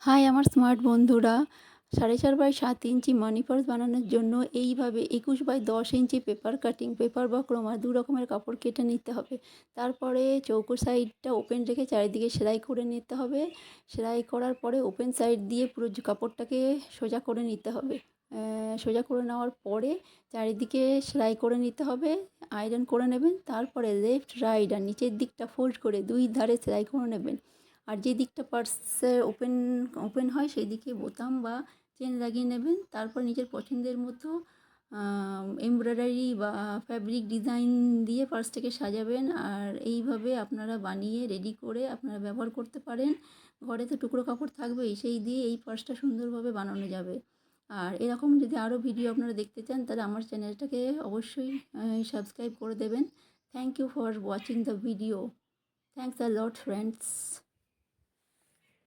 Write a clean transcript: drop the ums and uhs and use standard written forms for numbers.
High আমার smart বন্ধুরা, 4.5 by 7 inch money purse বানানোর জন্য এইভাবে 21 বাই 10 ইঞ্চি পেপার বা ক্রোমা দু রকমের কাপড় কেটে নিতে হবে। তারপরে চৌকো সাইডটা ওপেন রেখে চারিদিকে সেলাই করে নিতে হবে। সেলাই করার পরে ওপেন সাইড দিয়ে পুরো কাপড়টাকে সোজা করে নিতে হবে। সোজা করে নেওয়ার পরে চারিদিকে সেলাই করে নিতে হবে, আয়রন করে নেবেন। তারপরে লেফট রাইট আর নিচের দিকটা ফোল্ড করে দুই ধারে সেলাই করে নেবেন। আর যে দিকটা পার্সের ওপেন হয় সেই দিকে বোতাম বা চেন লাগিয়ে নেবেন। তারপর নিজের পছন্দের মতো এমব্রয়ডারি বা ফ্যাব্রিক ডিজাইন দিয়ে পার্সটাকে সাজাবেন। আর এইভাবে আপনারা বানিয়ে রেডি করে আপনারা ব্যবহার করতে পারেন। ঘরে তো টুকরো কাপড় থাকবেই, সেই দিয়ে এই পার্সটা সুন্দরভাবে বানানো যাবে। আর এরকম যদি আরও ভিডিও আপনারা দেখতে চান তাহলে আমার চ্যানেলটাকে অবশ্যই সাবস্ক্রাইব করে দেবেন। Thank you for watching the video. Thanks a lot friends.